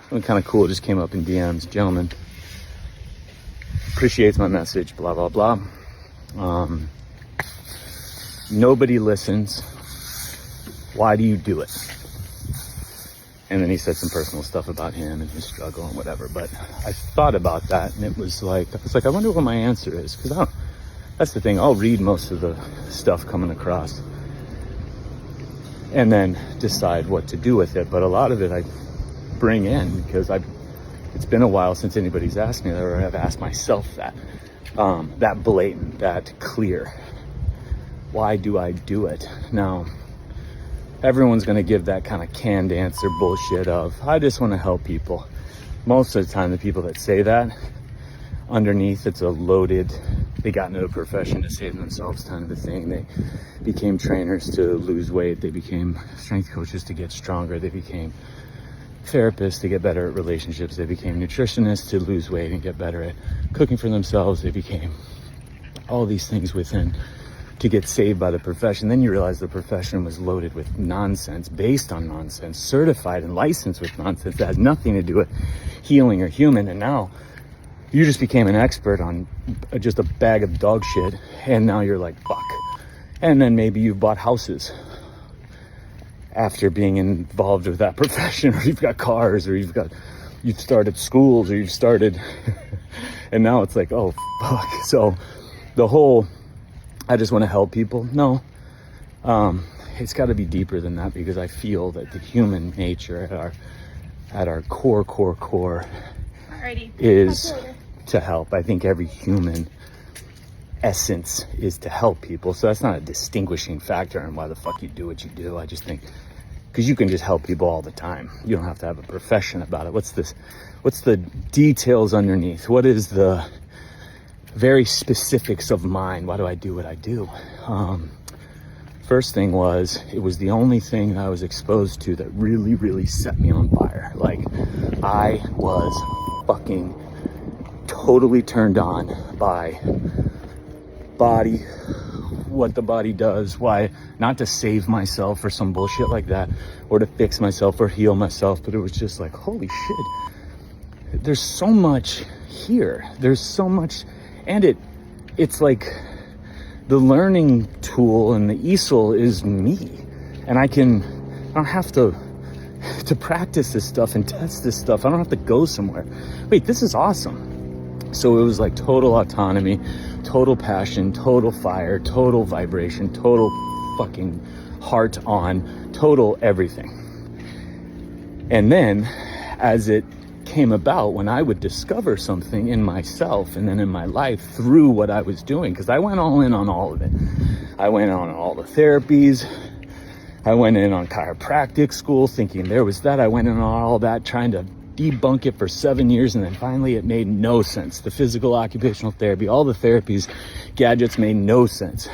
Something kind of cool just came up in DMs. Gentlemen, appreciates my message, blah, blah, blah. Nobody listens. Why do you do it? And then he said some personal stuff about him and his struggle and whatever. But I thought about that, and it was like, I wonder what my answer is. Because that's the thing. I'll read most of the stuff coming across and then decide what to do with it. But a lot of it I bring in because it's been a while since anybody's asked me that, or I've asked myself that. That blatant, that clear. Why do I do it? Now, everyone's going to give that kind of canned answer bullshit of, I just want to help people. Most of the time, the people that say that, underneath, it's a loaded, they got into a profession to save themselves kind of a thing. They became trainers to lose weight. They became strength coaches to get stronger. They became therapists to get better at relationships. They became nutritionists to lose weight and get better at cooking for themselves. They became all these things within to get saved by the profession. Then you realize the profession was loaded with nonsense, based on nonsense, certified and licensed with nonsense that has nothing to do with healing or human. And now you just became an expert on just a bag of dog shit. And now you're like, fuck. And then maybe you bought houses after being involved with that profession, or you've got cars, or you've started schools, or you've started, and now it's like, oh, fuck. So the whole, I just want to help people. No, it's got to be deeper than that, because I feel that the human nature at our core Alrighty. is to help. I think every human essence is to help people. So that's not a distinguishing factor on why the fuck you do what you do. I just think, because you can just help people all the time. You don't have to have a profession about it. What's the details underneath? What is the very specifics of mine? Why do I do what I do? First thing was, it was the only thing I was exposed to that really, really set me on fire. Like, I was fucking totally turned on by body, what the body does, why, not to save myself or some bullshit like that, or to fix myself or heal myself, but it was just like, holy shit, there's so much here. There's so much, and it's like the learning tool and the easel is me, and I don't have to practice this stuff and test this stuff. I don't have to go somewhere. Wait, this is awesome. So it was like total autonomy, total passion, total fire, total vibration, total fucking heart on, total everything. And then as it came about, when I would discover something in myself and then in my life through what I was doing, because I went all in on all of it. I went on all the therapies. I went in on chiropractic school thinking there was that. I went in on all that, trying to debunk it for 7 years, and then finally it made no sense. The physical occupational therapy, all the therapies, gadgets made no sense.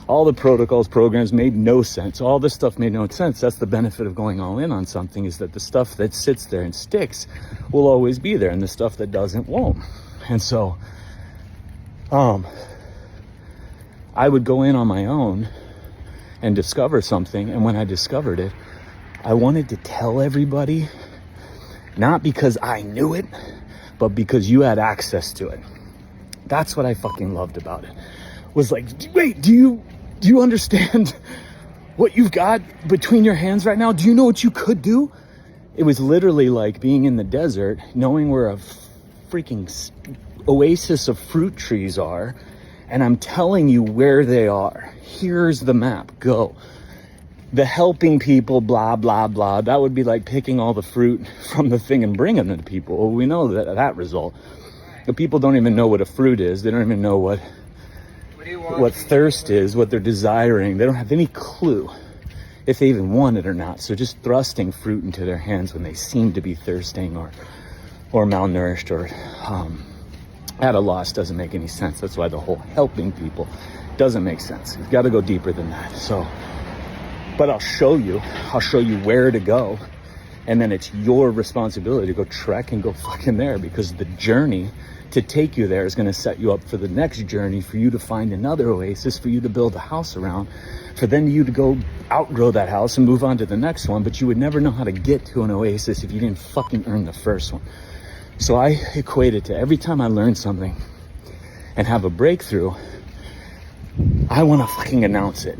All the protocols, programs made no sense. All this stuff made no sense. That's the benefit of going all in on something, is that the stuff that sits there and sticks will always be there, and the stuff that doesn't won't. And so I would go in on my own and discover something, and when I discovered it, I wanted to tell everybody, not because I knew it, but because you had access to it. That's what I fucking loved about it. Was like, wait, do you understand what you've got between your hands right now? Do you know what you could do? It was literally like being in the desert, knowing where a freaking oasis of fruit trees are, and I'm telling you where they are. Here's the map, go. The helping people, blah, blah, blah, that would be like picking all the fruit from the thing and bringing them to people. Well, we know that result. The people don't even know what a fruit is. They don't even know what thirst is, what they're desiring. They don't have any clue if they even want it or not. So just thrusting fruit into their hands when they seem to be thirsting or malnourished or at a loss doesn't make any sense. That's why the whole helping people doesn't make sense. You've got to go deeper than that. So, but I'll show you where to go And then it's your responsibility to go trek and go fucking there, because the journey to take you there is going to set you up for the next journey, for you to find another oasis, for you to build a house around, for then you to go outgrow that house and move on to the next one. But you would never know how to get to an oasis if you didn't fucking earn the first one. So I equate it to every time I learn something and have a breakthrough, I want to fucking announce it.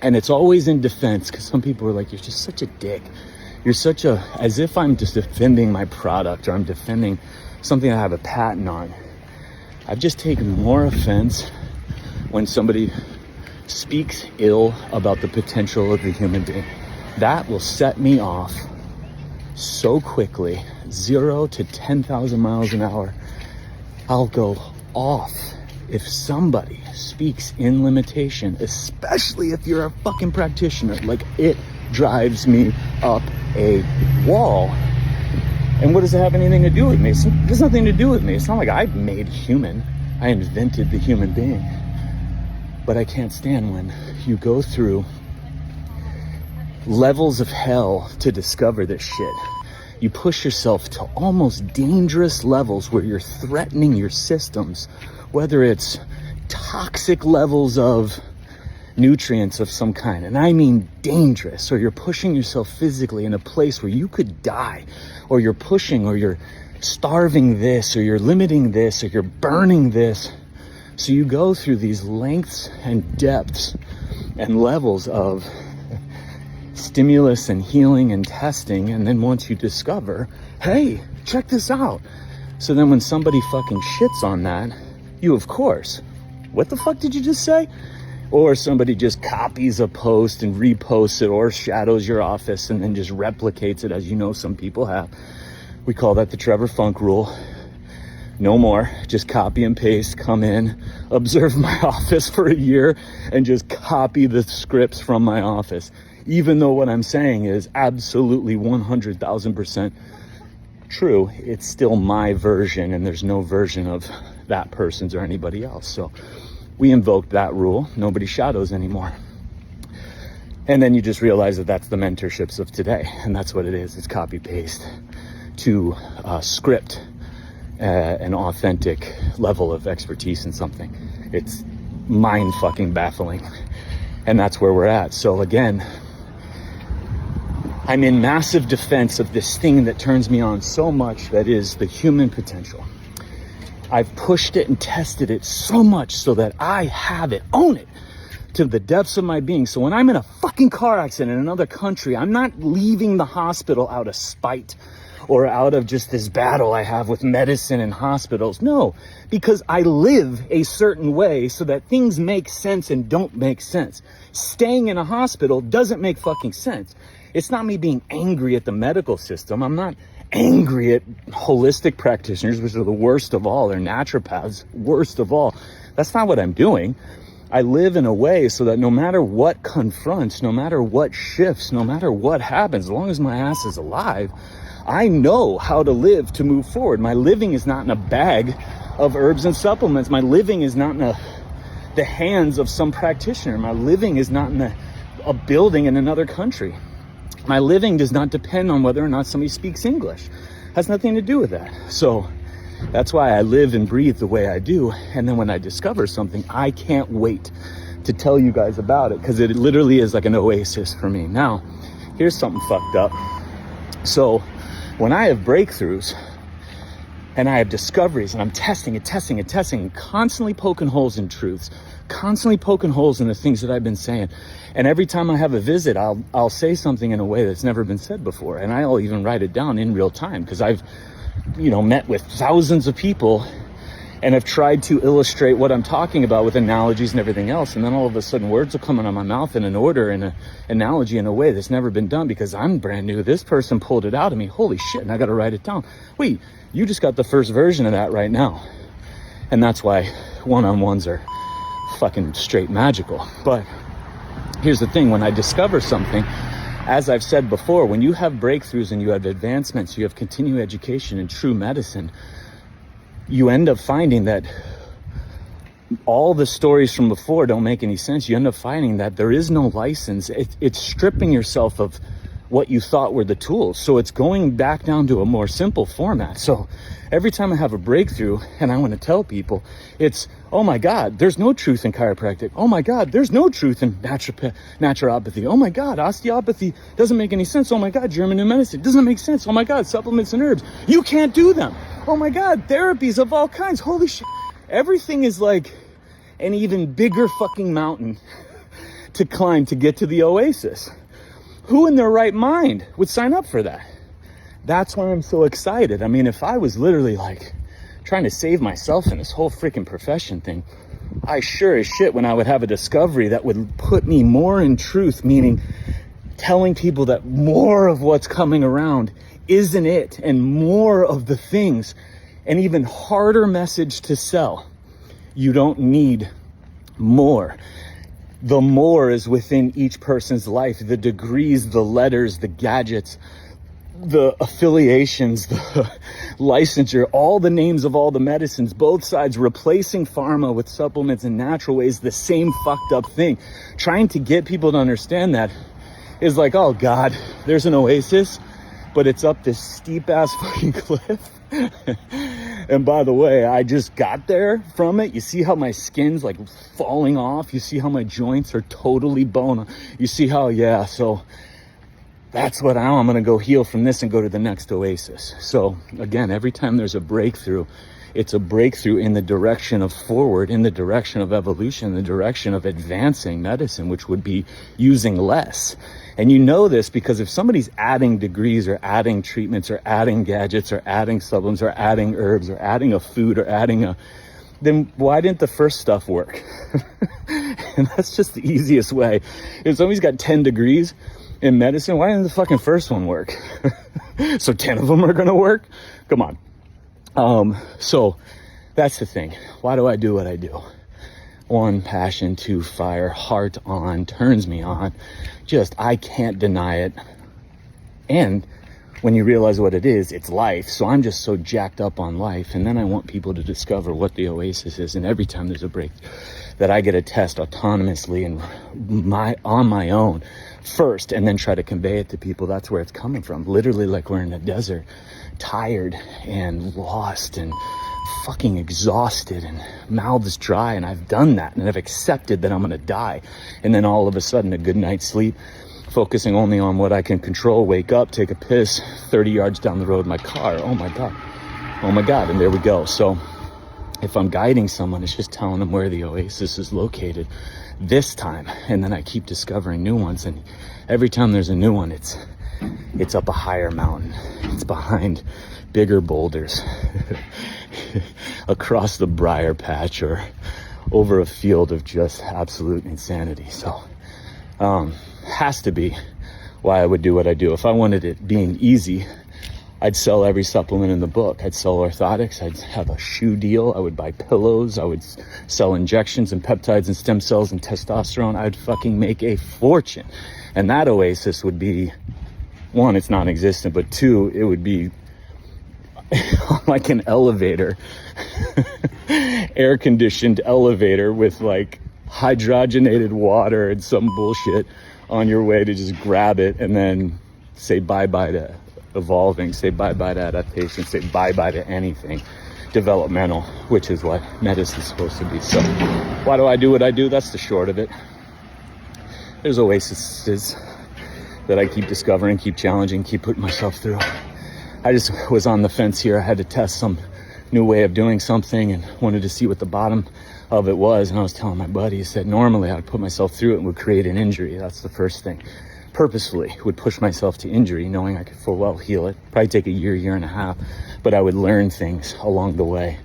And it's always in defense, because some people are like, you're just such a dick. You're such a, as if I'm just defending my product or I'm defending something I have a patent on. I've just taken more offense when somebody speaks ill about the potential of the human being. That will set me off so quickly, 0 to 10,000 miles an hour. I'll go off if somebody speaks in limitation, especially if you're a fucking practitioner. Like, it drives me up a wall. And what does it have anything to do with me? It has nothing to do with me. It's not like I made human. I invented the human being. But I can't stand when you go through levels of hell to discover this shit. You push yourself to almost dangerous levels where you're threatening your systems, whether it's toxic levels of nutrients of some kind, and I mean dangerous, or you're pushing yourself physically in a place where you could die, or you're pushing, or you're starving this, or you're limiting this, or you're burning this. So you go through these lengths and depths and levels of stimulus and healing and testing, and then once you discover, hey, check this out. So then when somebody fucking shits on that, you, of course, what the fuck did you just say? Or somebody just copies a post and reposts it, or shadows your office and then just replicates it, as you know some people have. We call that the Trevor Funk rule. No more. Just copy and paste, come in, observe my office for a year, and just copy the scripts from my office. Even though what I'm saying is absolutely 100,000% true, it's still my version, and there's no version of that person's or anybody else. So we invoked that rule. Nobody shadows anymore. And then you just realize that that's the mentorships of today. And that's what it is. It's copy paste to script an authentic level of expertise in something. It's mind fucking baffling. And that's where we're at. So again, I'm in massive defense of this thing that turns me on so much, that is the human potential. I've pushed it and tested it so much so that I have it, own it, to the depths of my being. So when I'm in a fucking car accident in another country, I'm not leaving the hospital out of spite or out of just this battle I have with medicine and hospitals. No, because I live a certain way so that things make sense and don't make sense. Staying in a hospital doesn't make fucking sense. It's not me being angry at the medical system. I'm not angry at holistic practitioners, which are the worst of all. They're naturopaths, worst of all. That's not what I'm doing. I live in a way so that no matter what confronts, no matter what shifts, no matter what happens, as long as my ass is alive, I know how to live to move forward. My living is not in a bag of herbs and supplements. My living is not in the hands of some practitioner. My living is not in a building in another country. My living does not depend on whether or not somebody speaks English. It has nothing to do with that. So that's why I live and breathe the way I do. And then when I discover something, I can't wait to tell you guys about it, because it literally is like an oasis for me. Now, here's something fucked up. So when I have breakthroughs and I have discoveries and I'm testing and constantly poking holes in truths, constantly poking holes in the things that I've been saying. And every time I have a visit, I'll say something in a way that's never been said before. And I'll even write it down in real time, because I've, met with thousands of people and have tried to illustrate what I'm talking about with analogies and everything else. And then all of a sudden words are coming out of my mouth in an order and an analogy in a way that's never been done, because I'm brand new. This person pulled it out of me. Holy shit. And I got to write it down. Wait, you just got the first version of that right now. And that's why one-on-ones are fucking straight magical. But here's the thing. When I discover something, as I've said before, when you have breakthroughs and you have advancements, you have continuing education in true medicine, you end up finding that all the stories from before don't make any sense. You end up finding that there is no license. It's stripping yourself of what you thought were the tools. So it's going back down to a more simple format. So every time I have a breakthrough and I want to tell people, it's, oh my God, there's no truth in chiropractic. Oh my God, there's no truth in naturopathy. Oh my God, osteopathy doesn't make any sense. Oh my God, German new medicine doesn't make sense. Oh my God, supplements and herbs, you can't do them. Oh my God, therapies of all kinds. Holy shit. Everything is like an even bigger fucking mountain to climb to get to the oasis. Who in their right mind would sign up for that? That's why I'm so excited. I mean, if I was literally like trying to save myself in this whole freaking profession thing, I sure as shit when I would have a discovery that would put me more in truth, meaning telling people that more of what's coming around isn't it, and more of the things, an even harder message to sell. You don't need more. The more is within each person's life, the degrees, the letters, the gadgets, the affiliations, the licensure, all the names of all the medicines, both sides replacing pharma with supplements in natural ways, the same fucked up thing. Trying to get people to understand that is like, oh God, there's an oasis, but it's up this steep ass fucking cliff. And by the way, I just got there from it. You see how my skin's like falling off? You see how my joints are totally bone? You see how, yeah, so that's what I'm going to go heal from this and go to the next oasis. So again, every time there's a breakthrough, it's a breakthrough in the direction of forward, in the direction of evolution, in the direction of advancing medicine, which would be using less. And you know this because if somebody's adding degrees or adding treatments or adding gadgets or adding supplements or adding herbs or adding a food or adding a, then why didn't the first stuff work? And that's just the easiest way. If somebody's got 10 degrees in medicine, why didn't the fucking first one work? So 10 of them are going to work? Come on. So that's the thing. Why do I do what I do? 1, passion. 2, fire. Heart on, turns me on. Just, I can't deny it. And when you realize what it is, it's life. So I'm just so jacked up on life. And then I want people to discover what the oasis is. And every time there's a break that I get to test autonomously and on my own first, and then try to convey it to people, that's where it's coming from. Literally like we're in a desert, tired and lost and fucking exhausted and mouths dry, and I've done that and I've accepted that I'm gonna die, and then all of a sudden a good night's sleep, focusing only on what I can control, wake up, take a piss 30 yards down the road in my car, oh my god, and there we go. So if I'm guiding someone, it's just telling them where the oasis is located this time, and then I keep discovering new ones, and every time there's a new one, it's up a higher mountain, it's behind bigger boulders, across the briar patch or over a field of just absolute insanity. So has to be why I would do what I do. If I wanted it being easy, I'd sell every supplement in the book. I'd sell orthotics. I'd have a shoe deal. I would buy pillows. I would sell injections and peptides and stem cells and testosterone. I'd fucking make a fortune. And that oasis would be, 1, it's non-existent, but 2, it would be like an elevator, air-conditioned elevator with like hydrogenated water and some bullshit on your way to just grab it and then say bye-bye to evolving, say bye-bye to adaptation, say bye-bye to anything developmental, which is what medicine's supposed to be. So why do I do what I do? That's the short of it. There's oases that I keep discovering, keep challenging, keep putting myself through. I just was on the fence here. I had to test some new way of doing something and wanted to see what the bottom of it was. And I was telling my buddy, he said, normally I'd put myself through it and would create an injury. That's the first thing. Purposefully would push myself to injury, knowing I could full well heal it. Probably take a year and a half, but I would learn things along the way.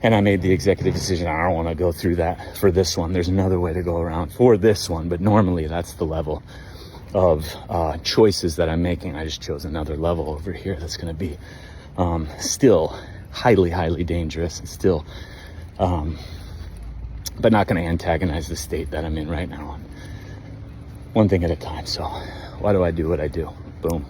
And I made the executive decision, I don't want to go through that for this one. There's another way to go around for this one, but normally that's the level of choices that I'm making. I just chose another level over here that's going to be still highly dangerous and still but not going to antagonize the state that I'm in right now. One thing at a time. So why do I do what I do? Boom.